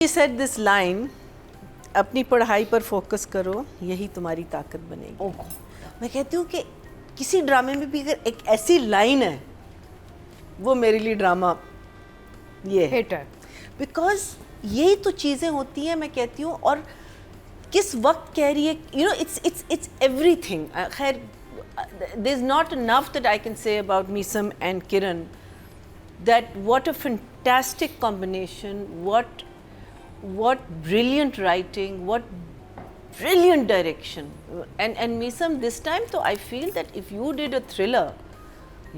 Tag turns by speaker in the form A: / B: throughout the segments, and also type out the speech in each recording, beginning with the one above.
A: He said this line, अपनी पढ़ाई पर फोकस करो, यही तुम्हारी ताकत बनेगी। मैं कहती हूँ कि किसी ड्रामे में भी अगर एक ऐसी लाइन है, वो मेरे लिए ड्रामा ये
B: हिट है।
A: बिकॉज यही तो चीज़ें होती हैं, मैं कहती हूँ। और किस वक्त कह रही है, यू नो, इट्स एवरीथिंग। खैर, there is not enough that I can say about Meesam and Kiran, that what a fantastic combination, what brilliant writing, what brilliant direction. And Meesam, this time so I feel that if you did a thriller,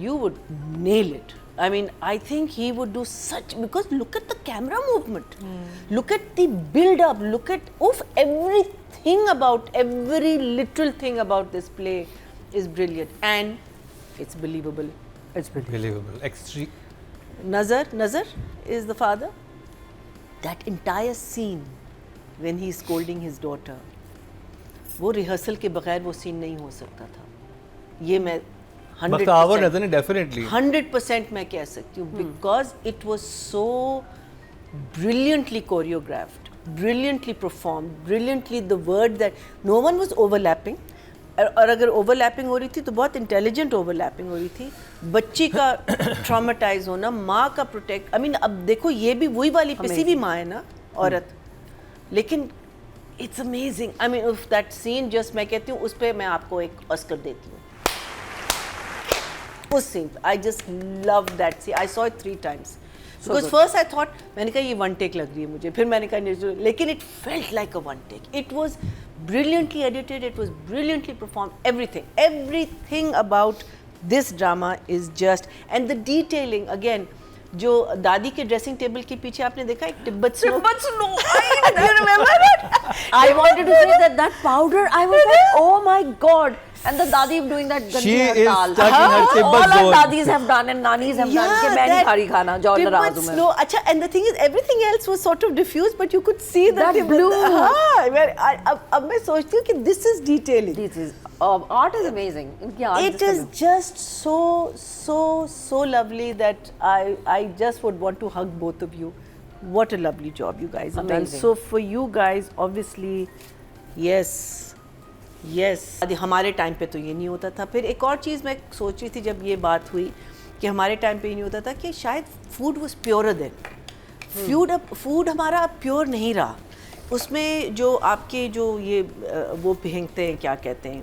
A: you would nail it. I mean, I think he would do such, because look at the camera movement, look at the build up, look at everything about, every little thing about this play is brilliant, and it's believable.
B: It's
C: Believable. Extreme.
A: Nazar is the father. That entire scene when he is scolding his daughter, वो rehearsal के बगैर वो scene नहीं हो सकता था। ये मैं 100% मैं कह सकती हूँ, because it was so brilliantly choreographed, brilliantly performed, brilliantly the word that no one was overlapping. और अगर ओवरलैपिंग हो रही थी तो बहुत इंटेलिजेंट ओवरलैपिंग हो रही थी। बच्ची का ट्रॉमेटाइज होना, माँ का प्रोटेक्ट, आई मीन अब देखो ये भी वही वाली पिसी भी माँ है ना औरत, लेकिन इट्स अमेजिंग। आई मीन उफ दैट सीन, जस्ट मैं कहती हूँ उस पर मैं आपको एक ऑस्कर देती हूँ। उस scene I just love that scene. I saw it 3 times because first I thought, मैंने कहा ये वन टेक लग रही है मुझे, फिर मैंने कहा, लेकिन it felt like a one take. It was brilliantly edited, it was brilliantly performed, everything about this drama is just, and the detailing again, जो दादी के ड्रेसिंग टेबल के पीछे आपने देखा एक Tibet snow, do you remember that?
B: I wanted to say that powder, I was like, oh my god. And the dadi doing that
C: She
B: Gandhi
C: is
B: dal.
C: stuck in her Tibbet
B: All our
C: zone.
B: dadis have done and nanis have done कि मैं नहीं खा रही खाना जो नाराज हूँ मैं।
A: Snow, अच्छा, and the thing is everything else was sort of diffused, but you could see that
B: blue.
A: हाँ, अब मैं सोचती हूँ कि this is detailing.
B: This is art is amazing. इनकी art
A: It is just so lovely that I just would want to hug both of you. What a lovely job you guys have done. So for you guys, obviously, yes. हमारे time पे तो ये नहीं होता था। फिर एक और चीज़ मैं सोच रही थी जब ये बात हुई कि हमारे टाइम पे ये नहीं होता था कि शायद food was pure then. Food हमारा अब प्योर नहीं रहा। उसमें जो आपके जो ये वो फेंकते हैं, क्या कहते हैं,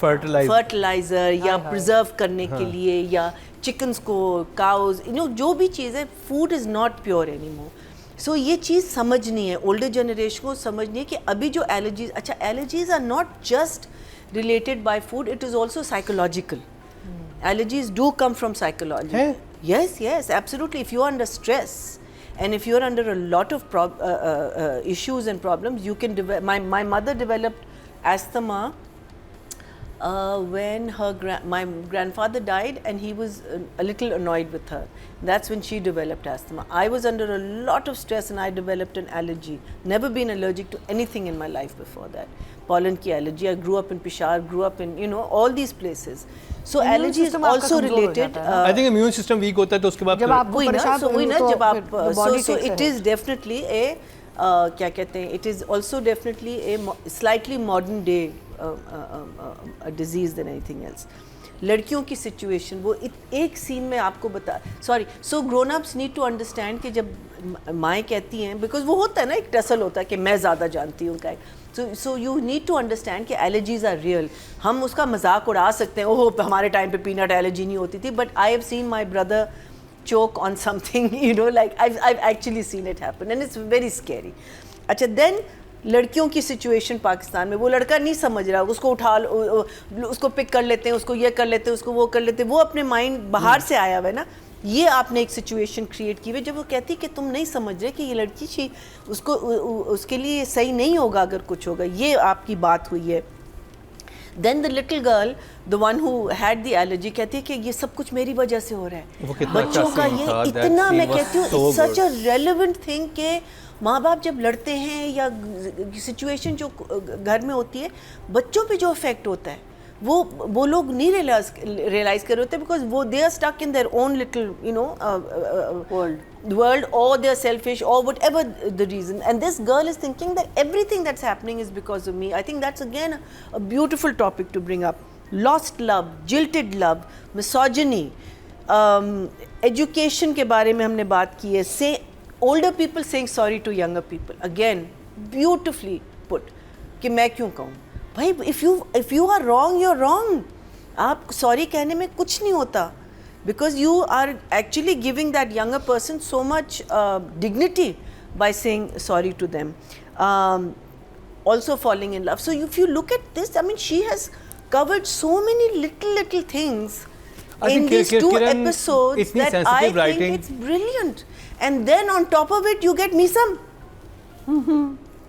A: फर्टिलाइज़र या प्रिजर्व करने के लिए, या चिकन्स को, काउज, यू नो, जो भी चीज़ है, food is not pure anymore. So ये चीज़ समझनी है, ओल्डर जनरेशन को समझनी है कि अभी जो एलर्जीज, अच्छा, allergies are not just related by food, it is also psychological. Allergies do come from psychology. Yes, absolutely. If you are under stress and if you are under a lot of issues and problems, you can develop. My mother developed asthma when my grandfather died, and he was a little annoyed with her. That's when she developed asthma. I was under a lot of stress and I developed an allergy. Never been allergic to anything in my life before that. Pollen ki allergy. I grew up in Peshawar, grew up in, you know, all these places. So allergy is also related.
C: I think immune system weak होता है तो उसके बाद
B: जब आप परेशान
A: वही ना, जब आप so it
B: is
A: is definitely a क्या कहते हैं, it is also definitely a slightly modern day a disease than anything else. लड़कियों की सिचुएशन, वो एक सीन में आपको बता, so grown ups need to understand कि जब माएँ कहती हैं, बिकॉज वो होता है ना, एक टसल होता है कि मैं ज़्यादा जानती हूँ का, so you need to understand कि एलर्जीज आर रियल। हम उसका मजाक उड़ा सकते हैं, ओह हमारे टाइम पे पीनट एलर्जी नहीं होती थी, but I have seen my brother choke on something, you know, like I've actually seen it happen, and it's very scary. अच्छा, then लड़कियों की सिचुएशन पाकिस्तान में, वो लड़का नहीं समझ रहा, उसको उठा उसको पिक कर लेते हैं, उसको ये कर लेते हैं, उसको वो कर लेते हैं, वो अपने माइंड बाहर से आया हुआ है ना। ये आपने एक सिचुएशन क्रिएट की हुई जब वो कहती है कि तुम नहीं समझ रहे कि ये लड़की उसको उसके लिए सही नहीं होगा अगर कुछ होगा, ये आपकी बात हुई है। Then the little girl, the one who had the allergy, कहती है कि ये सब कुछ मेरी वजह से हो रहा है। बच्चों का ये इतना, मैं कहती हूँ, सच अ रेलेवेंट थिंग के माँ बाप जब लड़ते हैं या सिचुएशन जो घर में होती है, बच्चों पे जो इफेक्ट होता है वो लोग नहीं realize कर रहे होते because वो they are stuck in their own little world or they are selfish or whatever the reason, and this girl is thinking that everything that's happening is because of me. I think that's again a beautiful topic to bring up. Lost love, jilted love, misogyny, education के बारे में हमने बात की है. Say older people saying sorry to younger people, again beautifully put कि मैं क्यों कहूँ भाई, if you are wrong, you're wrong. आप sorry कहने में कुछ नहीं होता, because you are actually giving that younger person so much dignity by saying sorry to them. Also falling in love. So if you look at this, I mean, she has covered so many little things in these two episodes that I think it's brilliant. And then on top of it, you get Misam.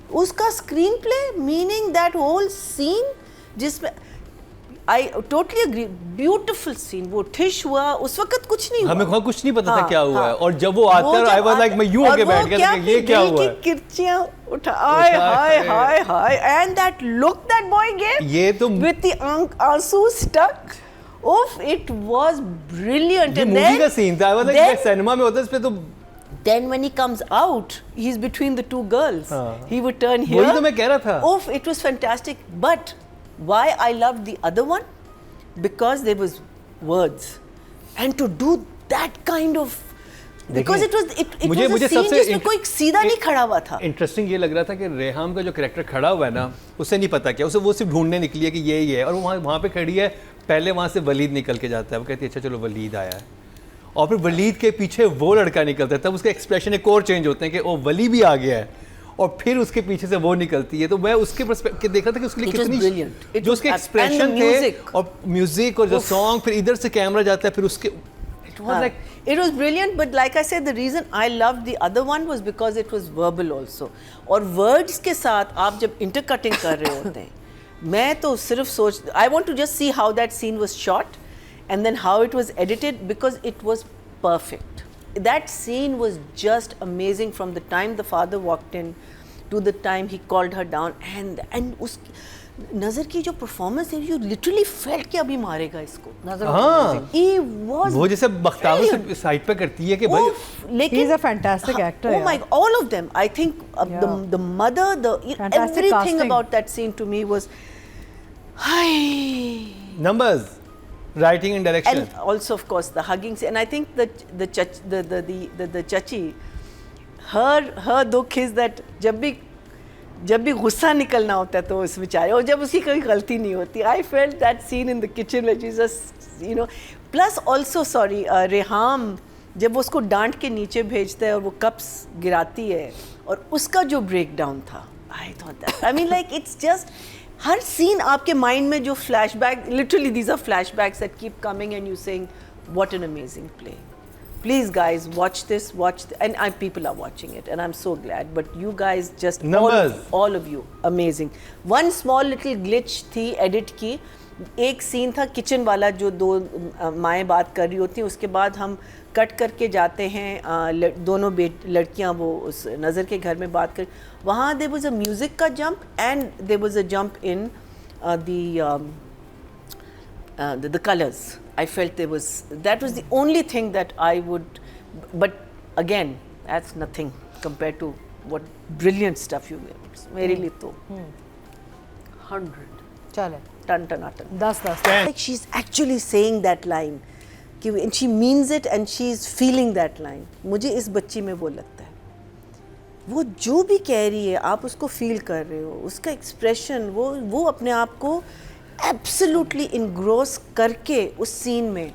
A: उसका screenplay, meaning that whole scene जिसमें I totally agree, beautiful scene. वो ठिश हुआ उस वक्त कुछ नहीं हुआ,
C: हमें कुछ नहीं पता था क्या हुआ है, और जब वो आता है आई वाज लाइक मैं यूं होके बैठ गया कि ये क्या हुआ है. किरचियां
A: उठा, हाय हाय हाय हाय, and that look that boy gave,
C: ये तो
A: विद द आंसू स्टक. ओफ, it was brilliant.
C: And movie का सीन था, आई वाज लाइक सिनेमा में होता है इस पे तो.
A: Then when he comes out, he's between the two girls. He would turn here.
C: वही तो मैं कह रहा था.
A: Oh, it was fantastic. But why I loved the other one? Because there was words, and to do that kind of, because it was a scene जिसमें कोई सीधा नहीं खड़ा हुआ था.
C: इंटरेस्टिंग ये लग रहा था कि रेहाम का जो कैरेक्टर खड़ा हुआ है ना, उसे नहीं पता क्या, उसे वो सिर्फ ढूंढने निकली है कि ये ही है, और वहाँ पे खड़ी है. पहले वहाँ से वलीद निकल के जाता है, वो कहती है अच्छा चलो वलीद आया है, और फिर वलीद के पीछे वो लड़का निकलता है, तब उसके एक्सप्रेशन एक और चेंज होते हैं कि ओ वली भी आ गया है, और फिर उसके पीछे से वो निकलती है. तो मैं उसके पर्सपेक्टिव देखा था कि उसके लिए कितनी जो उसके एक्सप्रेशन थे और म्यूजिक और जो सॉन्ग, फिर इधर से कैमरा जाता है, फिर उसके
A: it was brilliant. But like I said, the reason I loved the other one was because it was verbal also. और words के साथ आप जब intercutting कर रहे होते हैं, मैं तो सिर्फ सोच, I want to just see how that scene was shot and then how it was edited, because it was perfect. That scene was just amazing from the time the father walked in to the time he called her down, and उस नज़र की जो performance है, you literally felt कि अभी मारेगा इसको.
C: हाँ,
A: he was
C: वो जैसे बख्तावर से साइड पे करती है कि भाई,
A: लेकिन
B: he's a fantastic actor.
A: Oh my, all of them. I think the mother, everything about that scene to me was, hi.
C: Numbers. Writing and direction,
A: and also of course the hugging scene. And I think the chachi, her dukh is that जब भी गुस्सा निकलना होता है तो उस बेचारे, और जब उसकी कोई गलती नहीं होती. I felt that scene in the kitchen where she's just, plus also sorry, Reham जब वो उसको डांट के नीचे भेजता है और वो कप्स गिराती है, और उसका जो ब्रेक डाउन था, I thought that, I mean like it's just, हर सीन आपके माइंड में जो flashback, literally these are flashbacks that keep coming and you saying what an amazing play. Please guys watch this, and people are watching it and I'm so glad, but you guys just all of you amazing. One small little glitch थी edit की, एक scene था kitchen वाला जो दो माएँ बात कर रही होती हैं, उसके बाद हम कट करके जाते हैं दोनों लड़कियां वो उस नज़र के घर में बात कर, वहाँ देयर वाज अ म्यूज़िक का jump and there was a jump in the colors. I felt that was the only thing that I would, but again that's nothing compared to what brilliant stuff you gave. मेरे लिए तो 100
B: चले
A: ton
B: 10
A: like she's actually saying that line, and she means it and she's feeling that line. मुझे इस बच्ची में वो लगता है, वो जो भी कह रही है आप उसको फील कर रहे हो, उसका एक्सप्रेशन, वो अपने आप को एब्सोल्युटली इनग्रोस करके उस सीन में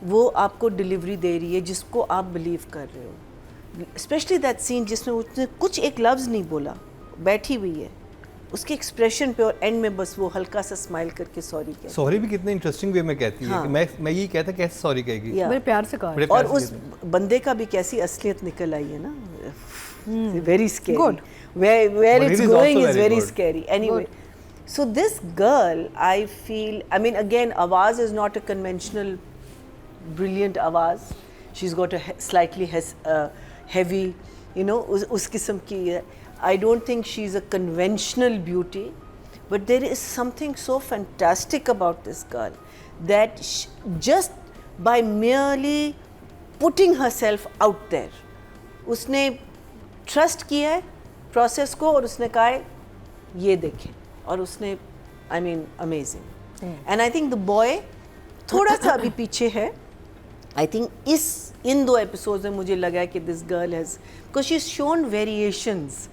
A: वो आपको डिलीवरी दे रही है जिसको आप बिलीव कर रहे हो. स्पेशली दैट सीन जिसमें उसने कुछ एक लफ्ज़ नहीं बोला, बैठी हुई है, उसके एक्सप्रेशन पे, और एंड में बस वो हल्का सा स्माइल करके सॉरी कहती है.
C: सॉरी भी कितने इंटरेस्टिंग वे में कहती है कि मैं यही कहता कैसे सॉरी कहेगी,
B: बड़े प्यार से कहा,
A: और उस बंदे का भी कैसी असलियत निकल आई है ना, very scary.
B: Good.
A: Where it's going is very scary. Anyway, so this girl, I feel, I mean again, Awaz is not a conventional brilliant Awaz. She's got a slightly heavy, उस किस्म की. I don't think she's a conventional beauty, but there is something so fantastic about this girl that just by merely putting herself out there, उसने trust किया है process को और उसने कहा है ये देखें, और उसने I mean amazing. And I think the boy थोड़ा सा अभी पीछे है. I think इन 2 episodes में मुझे लगा कि this girl has, because she's shown variations,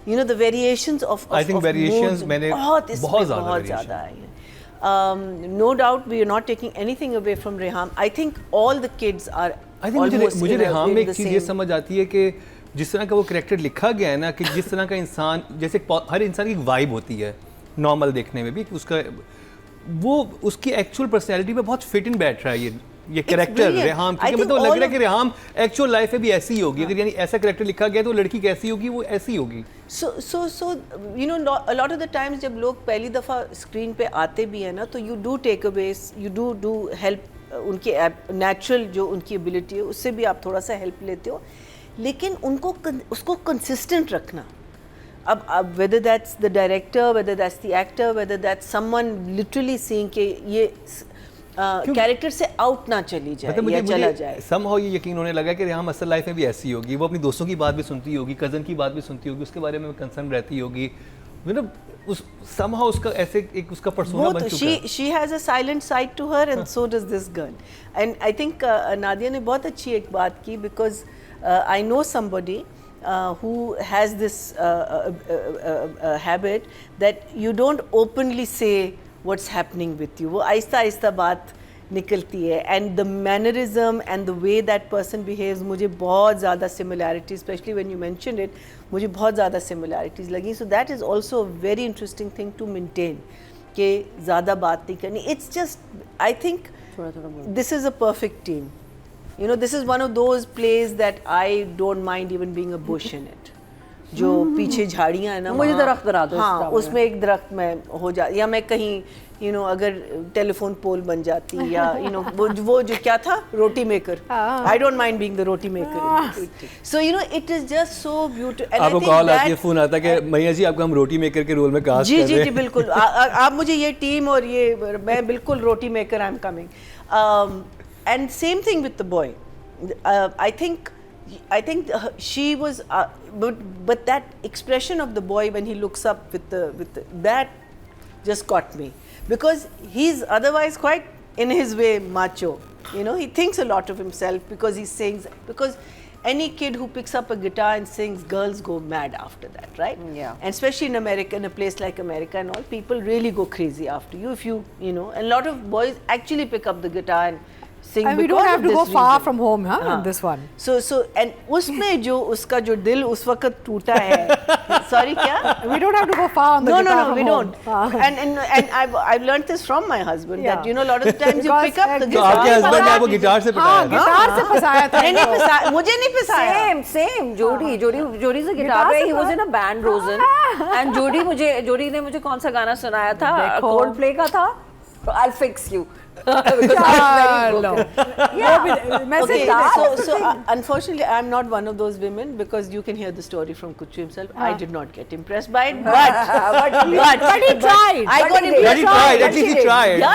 A: you know, the variations of
C: I think variations
A: moods
C: मैंने
A: बहुत
C: variation.
A: ज़्यादा आई हैं. No doubt we are not taking anything away from Reham. I think all the kids are
C: I think
A: almost
C: मुझे रेहाम में
A: in
C: एक
A: the
C: चीज़ ये
A: same.
C: समझ आती है कि जिस तरह का वो कैरेक्टर लिखा गया है ना, कि जिस तरह का इंसान, जैसे हर इंसान की एक वाइब होती है नॉर्मल देखने में भी, उसका वो उसकी एक्चुअल पर्सनैलिटी में बहुत फिट इन बैठ रहा है ये कैरेक्टर
A: brilliant.
C: रेहाम,
A: I
C: क्योंकि
A: think
C: मतलब लग
A: all
C: रहा है कि
A: of-
C: रेहाम एक्चुअल लाइफ में भी ऐसी ही होगी. अगर यानी ऐसा कैरेक्टर लिखा गया तो लड़की कैसी होगी वो ऐसी होगी.
A: So you know, a lot of the times जब लोग पहली दफ़ा स्क्रीन पे आते भी हैं ना, तो you do take away, you do help उनके नेचुरल जो उनकी एबिलिटी है उससे भी आप थोड़ा सा हेल्प लेते हो, लेकिन उनको उसको कंसिस्टेंट रखना. अब whether that's the director, whether that's the actor, whether that's someone literally seeing कि ये कैरेक्टर से आउट ना चली जाए
C: मतलब
A: या चला
C: मुझे
A: जाए.
C: somehow ये यकीन होने लगा कि रेहाम असल लाइफ में भी ऐसी होगी. वो अपनी दोस्तों की बात भी सुनती होगी, कज़न की बात भी सुनती होगी, उसके बारे में कंसर्न रहती होगी. मतलब उस somehow उसका ऐसे एक उसका पर्सोना बन चुका है.
A: she has a silent side to her and so does this girl. And I think Nadia ने बहुत अच्छी एक बात की, because I know somebody who has this habit that you don't openly say what's happening with you. वो आहिस्ता आहिस्ता बात निकलती है, and the mannerism and the way that person behaves, मुझे बहुत ज़्यादा similarities, especially when you mentioned it, मुझे बहुत ज़्यादा similarities लगी. So that is also a very interesting thing to maintain, कि ज़्यादा बात नहीं करनी. It's just, I think this is a perfect team. You know, this is one of those plays that I don't mind even being a bush in it. जो पीछे झाड़ियाँ है ना,
B: मुझे दरख्त बना दो इस
A: हाँ,
B: ड्रामा में.
A: उसमें एक दरख्त में हो जा, या मैं कहीं you know अगर टेलीफोन पोल बन जाती, या you know वो जो क्या था, रोटी maker. I don't mind being the roti maker. So you know it is just so beautiful. And I
C: आपको
A: think
C: कॉल आती है,
A: that
C: फोन आता है कि मैया जी आपको हम रोटी मेकर के रोल में कास्ट
A: जी
C: कर
A: जी
C: रहे
A: जी
C: हैं.
A: बिल्कुल. आप मुझे ये टीम और ये मैं बिल्कुल roti maker, I am coming. And same thing with the boy. I think she was, but that expression of the boy when he looks up with the that just got me, because he's otherwise quite in his way macho. You know, he thinks a lot of himself because he sings. Because any kid who picks up a guitar and sings, girls go mad after that, right?
B: Yeah.
A: And especially in America, in a place like America and all, people really go crazy after you if you know. And a lot of boys actually pick up the guitar and sing.
D: And we
A: because
D: don't have
A: of
D: to
A: this
D: go far
A: reason.
D: from home, huh?
A: हाँ.
D: In this one.
A: So and उसमें जो उसका जो दिल उस वक्त टूटा है, sorry क्या?
D: We don't have to go far on the
A: No,
D: guitar from
A: we
D: home.
A: don't. And I've learnt this from my husband, that
D: Yeah.
A: you know a lot of the times you
D: Because,
A: pick up the
C: तो
A: guitar.
C: आपके husband ने आपको guitar से
D: हाँ,
C: पटाया था.
D: Guitar से फंसाया था.
A: नहीं पिसाया, मुझे नहीं पिसाया.
B: Same. जोड़ी से गिटार
D: गिटार
B: पे.
D: से
B: He was in a band, Rosen. And जोड़ी ने मुझे कौन सा गाना सुनाया था?
D: देखो.
B: Coldplay का था. I'll fix you.
D: चलो.
A: Okay,
D: Message.
A: so unfortunately I'm not one of those women, because you can hear the story from Kuchu himself. I did not get impressed by it, but
D: But he tried.
A: I got
B: But he
A: impressed.
C: But he tried, at least he tried.
A: Yeah,